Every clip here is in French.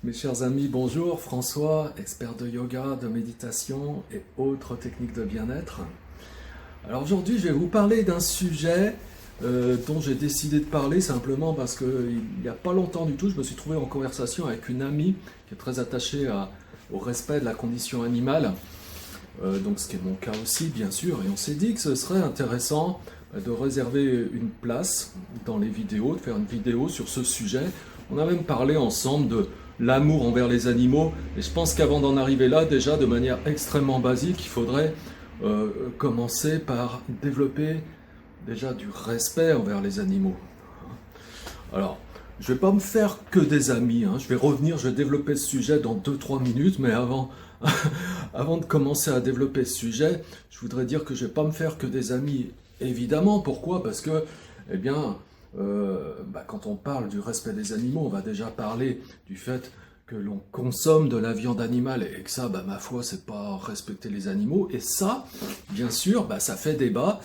Mes chers amis, bonjour, François, expert de yoga, de méditation et autres techniques de bien-être. Alors aujourd'hui, je vais vous parler d'un sujet dont j'ai décidé de parler simplement parce qu'il n'y a pas longtemps du tout, je me suis trouvé en conversation avec une amie qui est très attachée au respect de la condition animale, donc ce qui est mon cas aussi bien sûr, et on s'est dit que ce serait intéressant de réserver une place dans les vidéos, de faire une vidéo sur ce sujet. On a même parlé ensemble de l'amour envers les animaux, et je pense qu'avant d'en arriver là, déjà de manière extrêmement basique, il faudrait commencer par développer déjà du respect envers les animaux. Alors, je ne vais pas me faire que des amis, je vais revenir, je vais développer ce sujet dans 2-3 minutes, mais avant de commencer à développer ce sujet, je voudrais dire que je ne vais pas me faire que des amis, évidemment. Pourquoi? Parce que, eh bien, quand on parle du respect des animaux, on va déjà parler du fait que l'on consomme de la viande animale et que ça, ma foi, c'est pas respecter les animaux. Et ça, bien sûr, ça fait débat.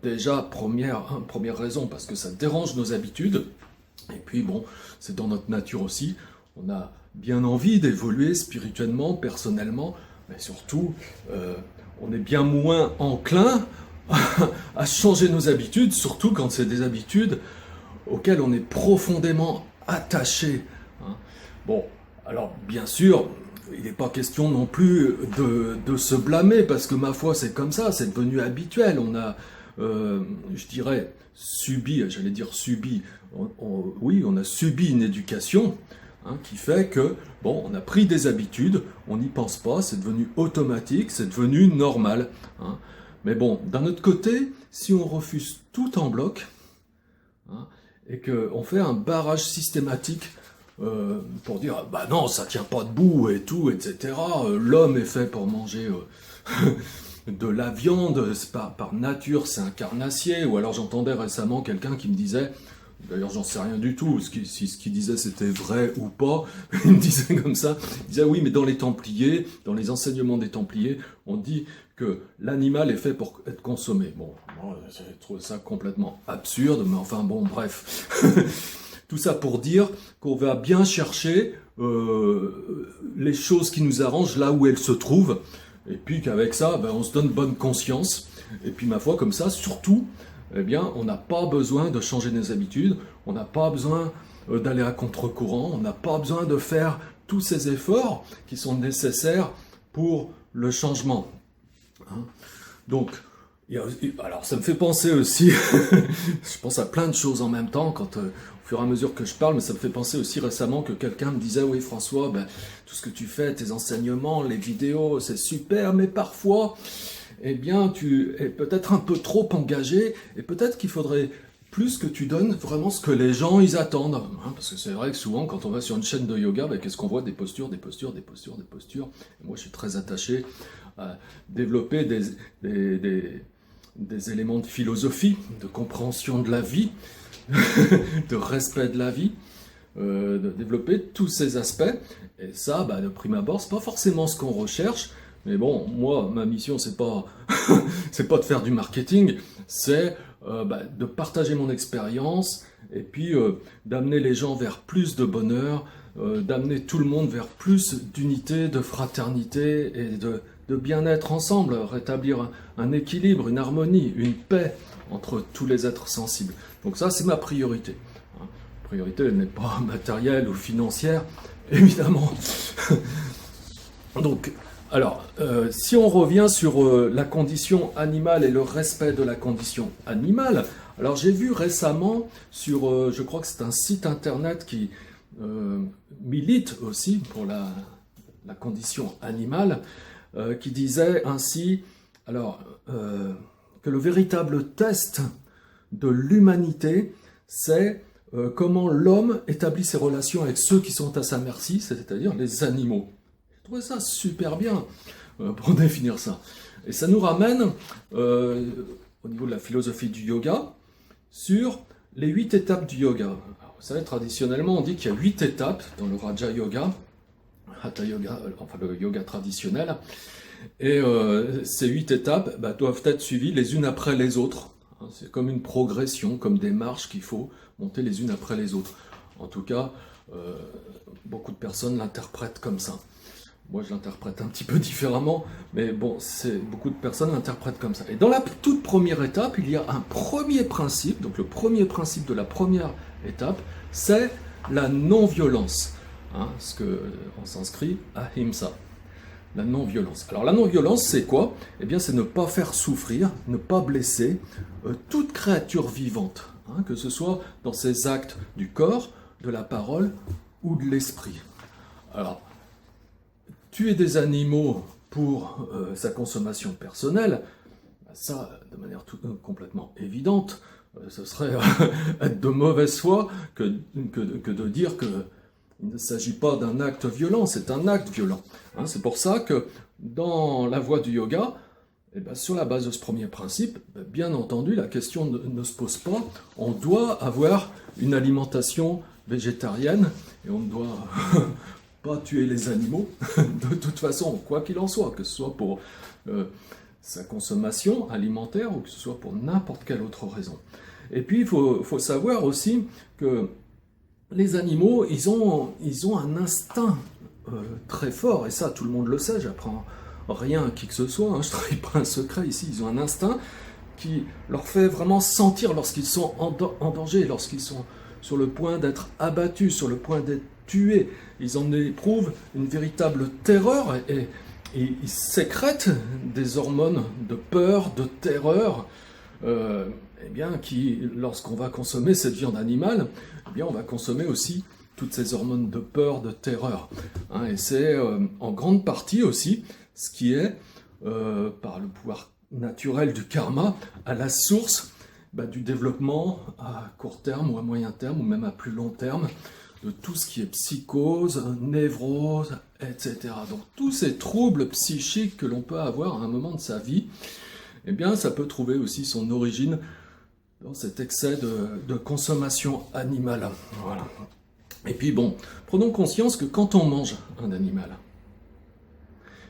Déjà, première raison, parce que ça dérange nos habitudes. Et puis, bon, c'est dans notre nature aussi. On a bien envie d'évoluer spirituellement, personnellement, mais surtout, on est bien moins enclin à changer nos habitudes, surtout quand c'est des habitudes auxquelles on est profondément attaché. Bon, alors bien sûr, il n'est pas question non plus de se blâmer, parce que ma foi c'est comme ça, c'est devenu habituel. On a, je dirais, oui, on a subi une éducation qui fait que, bon, on a pris des habitudes, on n'y pense pas, c'est devenu automatique, c'est devenu normal. Mais bon, d'un autre côté, si on refuse tout en bloc, et qu'on fait un barrage systématique pour dire « non, ça tient pas debout et tout, etc. L'homme est fait pour manger de la viande, par nature, c'est un carnassier. » Ou alors j'entendais récemment quelqu'un qui me disait, d'ailleurs j'en sais rien du tout, si ce qu'il disait c'était vrai ou pas, il me disait comme ça, il disait « oui, mais dans les Templiers, dans les enseignements des Templiers, on dit que l'animal est fait pour être consommé. » Bon, moi, j'ai trouvé ça complètement absurde, mais enfin bon, bref. Tout ça pour dire qu'on va bien chercher les choses qui nous arrangent là où elles se trouvent, et puis qu'avec ça, on se donne bonne conscience. Et puis ma foi, comme ça, surtout, eh bien, on n'a pas besoin de changer nos habitudes, on n'a pas besoin d'aller à contre-courant, on n'a pas besoin de faire tous ces efforts qui sont nécessaires pour le changement. Donc, alors ça me fait penser aussi, je pense à plein de choses en même temps, au fur et à mesure que je parle, mais ça me fait penser aussi récemment que quelqu'un me disait « oui François, tout ce que tu fais, tes enseignements, les vidéos, c'est super, mais parfois, eh bien, tu es peut-être un peu trop engagé, et peut-être qu'il faudrait plus que tu donnes vraiment ce que les gens ils attendent. » Parce que c'est vrai que souvent, quand on va sur une chaîne de yoga, qu'est-ce qu'on voit? Des postures, des postures, des postures, des postures. Et moi, je suis très attaché à développer des éléments de philosophie, de compréhension de la vie, de respect de la vie, de développer tous ces aspects. Et ça, de prime abord, c'est pas forcément ce qu'on recherche. Mais bon, moi, ma mission, c'est pas, c'est pas de faire du marketing, c'est de partager mon expérience et puis d'amener les gens vers plus de bonheur, d'amener tout le monde vers plus d'unité, de fraternité et de bien-être ensemble, rétablir un équilibre, une harmonie, une paix entre tous les êtres sensibles. Donc ça, c'est ma priorité. La priorité, elle n'est pas matérielle ou financière, évidemment. Donc, alors, si on revient sur la condition animale et le respect de la condition animale, alors j'ai vu récemment sur, je crois que c'est un site internet qui milite aussi pour la condition animale, qui disait ainsi, alors, que le véritable test de l'humanité, c'est comment l'homme établit ses relations avec ceux qui sont à sa merci, c'est-à-dire les animaux. Je trouvais ça super bien pour définir ça. Et ça nous ramène, au niveau de la philosophie du yoga, sur les 8 étapes du yoga. Alors, vous savez, traditionnellement, on dit qu'il y a 8 étapes dans le Raja Yoga, Hatha Yoga, enfin le yoga traditionnel, et ces 8 étapes doivent être suivies les unes après les autres. C'est comme une progression, comme des marches qu'il faut monter les unes après les autres. En tout cas, Beaucoup de personnes l'interprètent comme ça. Moi, je l'interprète un petit peu différemment, mais bon, beaucoup de personnes l'interprètent comme ça. Et dans la toute première étape, il y a un premier principe, donc le premier principe de la première étape, c'est la non-violence, hein, ce que en sanskrit, ahimsa, la non-violence. Alors la non-violence, c'est quoi? Eh bien, c'est ne pas faire souffrir, ne pas blesser toute créature vivante, hein, que ce soit dans ses actes du corps, de la parole ou de l'esprit. Alors, tuer des animaux pour sa consommation personnelle, ça, de manière complètement évidente, ce serait être de mauvaise foi que de dire qu'il ne s'agit pas d'un acte violent, c'est un acte violent. Hein, c'est pour ça que dans la voie du yoga, eh bien, sur la base de ce premier principe, bien entendu, la question ne se pose pas. On doit avoir une alimentation végétarienne et on ne doit pas tuer les animaux, de toute façon, quoi qu'il en soit, que ce soit pour sa consommation alimentaire ou que ce soit pour n'importe quelle autre raison. Et puis, il faut savoir aussi que les animaux, ils ont un instinct très fort, et ça, tout le monde le sait, j'apprends rien à qui que ce soit, hein, je ne trahis pas un secret ici, ils ont un instinct qui leur fait vraiment sentir lorsqu'ils sont en danger, lorsqu'ils sont sur le point d'être abattus, sur le point d'être tués. Ils en éprouvent une véritable terreur et ils sécrètent des hormones de peur, de terreur, eh bien, qui, lorsqu'on va consommer cette viande animale, eh bien, on va consommer aussi toutes ces hormones de peur, de terreur. Hein, et c'est en grande partie aussi ce qui est, par le pouvoir naturel du karma, à la source du développement à court terme ou à moyen terme ou même à plus long terme de tout ce qui est psychose, névrose, etc. Donc tous ces troubles psychiques que l'on peut avoir à un moment de sa vie, eh bien ça peut trouver aussi son origine dans cet excès de consommation animale. Voilà. Et puis bon, prenons conscience que quand on mange un animal,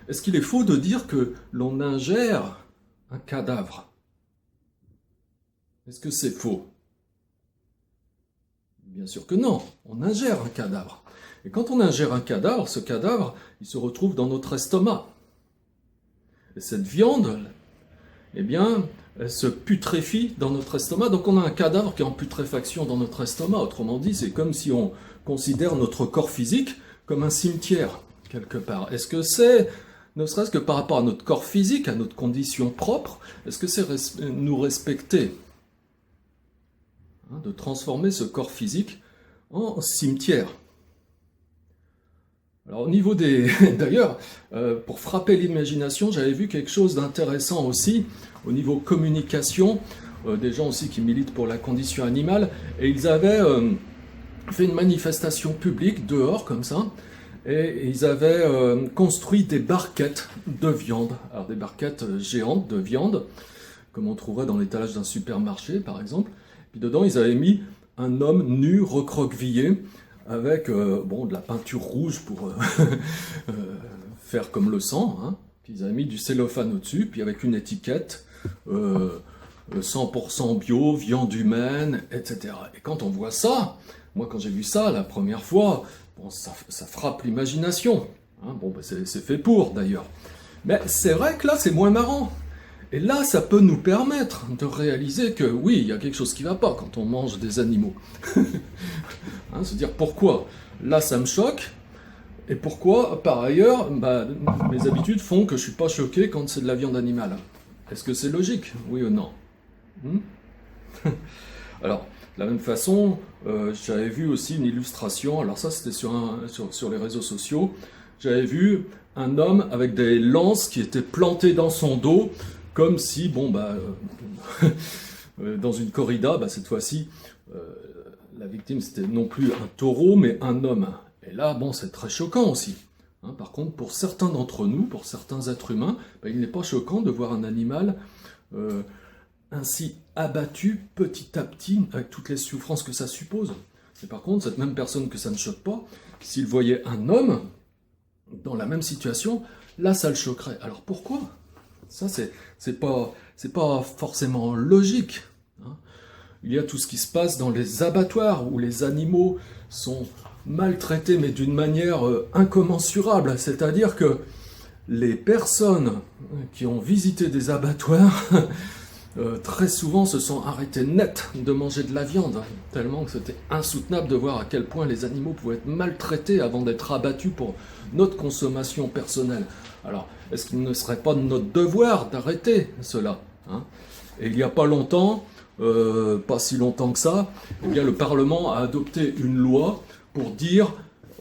est-ce qu'il est faux de dire que l'on ingère un cadavre? Est-ce que c'est faux? Bien sûr que non, on ingère un cadavre. Et quand on ingère un cadavre, ce cadavre, il se retrouve dans notre estomac. Et cette viande, eh bien, elle se putréfie dans notre estomac. Donc on a un cadavre qui est en putréfaction dans notre estomac. Autrement dit, c'est comme si on considère notre corps physique comme un cimetière, quelque part. Est-ce que c'est, ne serait-ce que par rapport à notre corps physique, à notre condition propre, est-ce que c'est nous respecter, de transformer ce corps physique en cimetière? Alors au niveau des... D'ailleurs, pour frapper l'imagination, j'avais vu quelque chose d'intéressant aussi, au niveau communication, des gens aussi qui militent pour la condition animale, et ils avaient fait une manifestation publique dehors, comme ça, et ils avaient construit des barquettes de viande, alors des barquettes géantes de viande, comme on trouverait dans l'étalage d'un supermarché, par exemple. Puis dedans, ils avaient mis un homme nu, recroquevillé, avec de la peinture rouge pour faire comme le sang. Hein. Puis ils avaient mis du cellophane au-dessus, puis avec une étiquette 100% bio, viande humaine, etc. Et quand on voit ça, moi quand j'ai vu ça la première fois, bon, ça frappe l'imagination. Hein. Bon, c'est fait pour d'ailleurs. Mais c'est vrai que là, c'est moins marrant. Et là, ça peut nous permettre de réaliser que oui, il y a quelque chose qui ne va pas quand on mange des animaux. Hein, se dire pourquoi là ça me choque, et pourquoi par ailleurs mes habitudes font que je ne suis pas choqué quand c'est de la viande animale. Est-ce que c'est logique? Oui ou non? Alors, de la même façon, j'avais vu aussi une illustration, alors ça c'était sur les réseaux sociaux, j'avais vu un homme avec des lances qui étaient plantées dans son dos, comme si, dans une corrida, cette fois-ci, la victime c'était non plus un taureau, mais un homme. Et là, bon, c'est très choquant aussi. Hein, par contre, pour certains d'entre nous, pour certains êtres humains, il n'est pas choquant de voir un animal ainsi abattu petit à petit, avec toutes les souffrances que ça suppose. Mais par contre, cette même personne que ça ne choque pas, s'il voyait un homme dans la même situation, là, ça le choquerait. Alors pourquoi? Ça, c'est pas forcément logique. Hein. Il y a tout ce qui se passe dans les abattoirs, où les animaux sont maltraités, mais d'une manière incommensurable. C'est-à-dire que les personnes qui ont visité des abattoirs, très souvent se sont arrêtées net de manger de la viande, tellement que c'était insoutenable de voir à quel point les animaux pouvaient être maltraités avant d'être abattus pour notre consommation personnelle. Alors, est-ce qu'il ne serait pas de notre devoir d'arrêter cela, hein? Et il n'y a pas longtemps, pas si longtemps que ça, eh bien, le Parlement a adopté une loi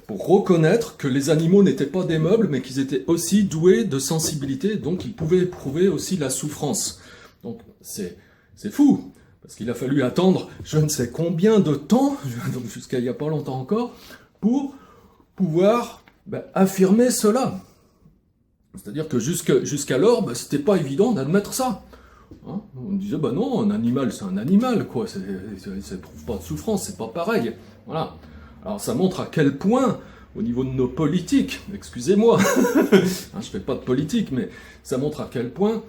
pour reconnaître que les animaux n'étaient pas des meubles, mais qu'ils étaient aussi doués de sensibilité, donc ils pouvaient éprouver aussi la souffrance. Donc c'est fou, parce qu'il a fallu attendre je ne sais combien de temps, donc jusqu'à il n'y a pas longtemps encore, pour pouvoir affirmer cela. C'est-à-dire que jusqu'alors, c'était pas évident d'admettre ça. Hein, on disait, non, un animal, c'est un animal, quoi. Ça n'éprouve pas de souffrance, c'est pas pareil. Voilà. Alors ça montre à quel point, au niveau de nos politiques, excusez-moi, hein, je fais pas de politique, mais ça montre à quel point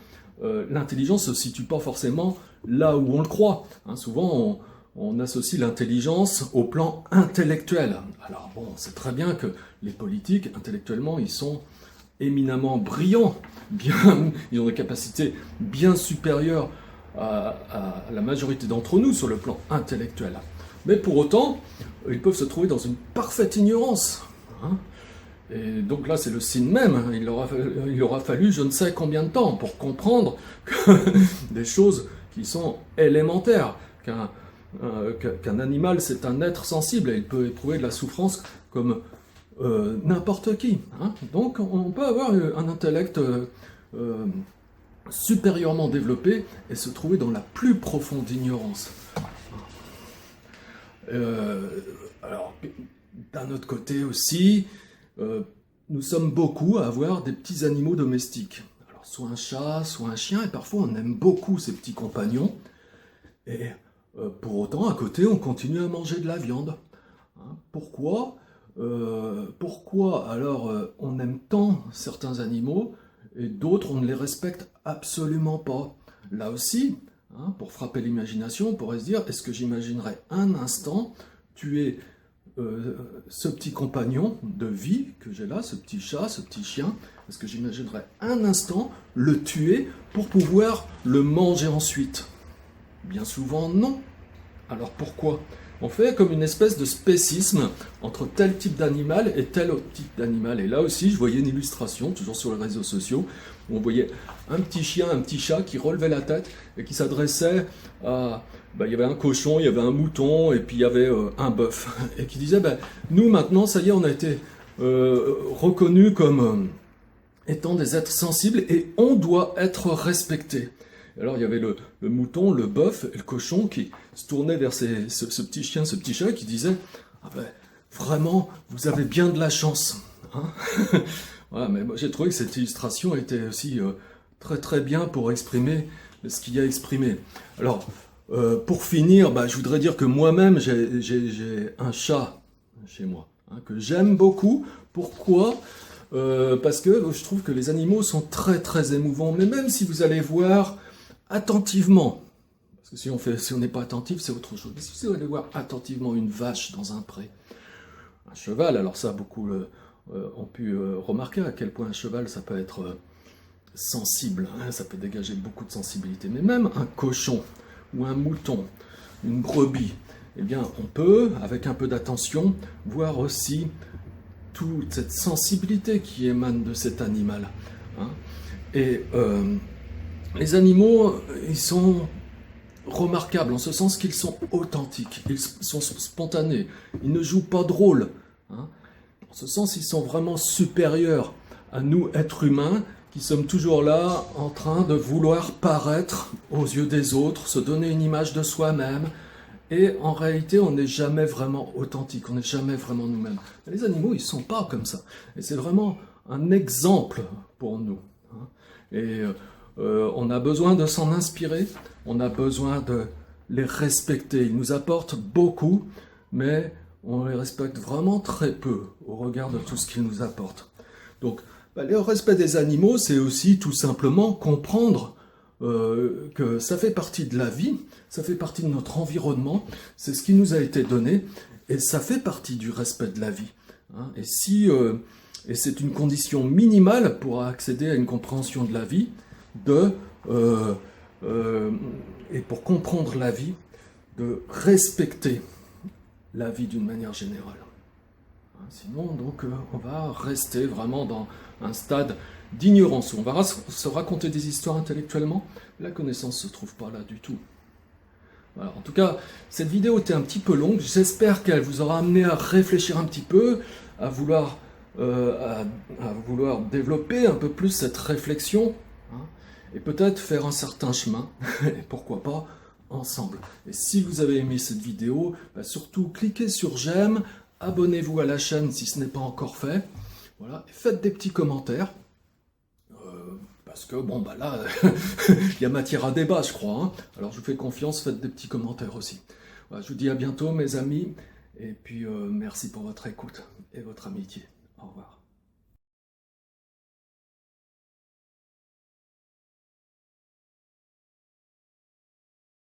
l'intelligence ne se situe pas forcément là où on le croit. Hein, souvent, on associe l'intelligence au plan intellectuel. Alors bon, c'est très bien que les politiques, intellectuellement, ils sont éminemment brillants, ils ont des capacités bien supérieures à la majorité d'entre nous sur le plan intellectuel. Mais pour autant, ils peuvent se trouver dans une parfaite ignorance. Hein. Et donc là, c'est le signe même. Hein. Il aura fallu je ne sais combien de temps pour comprendre des choses qui sont élémentaires, qu'un animal, c'est un être sensible et il peut éprouver de la souffrance comme n'importe qui. Hein. Donc on peut avoir un intellect supérieurement développé et se trouver dans la plus profonde ignorance. Alors, d'un autre côté aussi, nous sommes beaucoup à avoir des petits animaux domestiques. Alors, soit un chat, soit un chien, et parfois on aime beaucoup ces petits compagnons. Et pour autant, à côté, on continue à manger de la viande. Hein, pourquoi alors on aime tant certains animaux et d'autres on ne les respecte absolument pas? Là aussi, hein, pour frapper l'imagination, on pourrait se dire, est-ce que j'imaginerais un instant tuer ce petit compagnon de vie que j'ai là, ce petit chat, ce petit chien? Est-ce que j'imaginerais un instant le tuer pour pouvoir le manger ensuite? Bien souvent non. Alors pourquoi? On fait comme une espèce de spécisme entre tel type d'animal et tel autre type d'animal. Et là aussi, je voyais une illustration, toujours sur les réseaux sociaux, où on voyait un petit chien, un petit chat qui relevait la tête et qui s'adressait à... il y avait un cochon, il y avait un mouton, et puis il y avait un bœuf. Et qui disait, nous maintenant, ça y est, on a été reconnus comme étant des êtres sensibles et on doit être respectés. Alors il y avait le mouton, le bœuf et le cochon qui se tournaient vers ce petit chien, ce petit chat qui disait vraiment, vous avez bien de la chance. Hein. Voilà, mais moi, j'ai trouvé que cette illustration était aussi très très bien pour exprimer ce qu'il y a exprimé. Alors, pour finir, je voudrais dire que moi-même, j'ai un chat chez moi, hein, que j'aime beaucoup. Pourquoi ? Parce que je trouve que les animaux sont très très émouvants. Mais même si vous allez voir attentivement, parce que si on n'est pas attentif, c'est autre chose. Mais si vous allez voir attentivement une vache dans un pré, un cheval, alors ça, beaucoup ont pu remarquer à quel point un cheval, ça peut être sensible, hein, ça peut dégager beaucoup de sensibilité. Mais même un cochon, ou un mouton, une brebis, eh bien, on peut, avec un peu d'attention, voir aussi toute cette sensibilité qui émane de cet animal. Hein. Et les animaux, ils sont remarquables en ce sens qu'ils sont authentiques, ils sont spontanés, ils ne jouent pas de rôle. Hein. En ce sens, ils sont vraiment supérieurs à nous, êtres humains, qui sommes toujours là en train de vouloir paraître aux yeux des autres, se donner une image de soi-même, et en réalité, on n'est jamais vraiment authentique, on n'est jamais vraiment nous-mêmes. Les animaux, ils ne sont pas comme ça. Et c'est vraiment un exemple pour nous. Hein. Et on a besoin de s'en inspirer, on a besoin de les respecter. Ils nous apportent beaucoup, mais on les respecte vraiment très peu au regard de tout ce qu'ils nous apportent. Donc, le respect des animaux, c'est aussi tout simplement comprendre que ça fait partie de la vie, ça fait partie de notre environnement, c'est ce qui nous a été donné, et ça fait partie du respect de la vie. Hein. Et c'est une condition minimale pour accéder à une compréhension de la vie, et pour comprendre la vie, de respecter la vie d'une manière générale. Sinon, donc, on va rester vraiment dans un stade d'ignorance. On va se raconter des histoires intellectuellement, la connaissance ne se trouve pas là du tout. Voilà. En tout cas, cette vidéo était un petit peu longue, j'espère qu'elle vous aura amené à réfléchir un petit peu, à vouloir développer un peu plus cette réflexion, hein, et peut-être faire un certain chemin, et pourquoi pas, ensemble. Et si vous avez aimé cette vidéo, surtout cliquez sur j'aime, abonnez-vous à la chaîne si ce n'est pas encore fait, voilà, et faites des petits commentaires, parce que bon bah là, il y a matière à débat je crois, hein. Alors je vous fais confiance, faites des petits commentaires aussi. Voilà, je vous dis à bientôt mes amis, et puis merci pour votre écoute et votre amitié.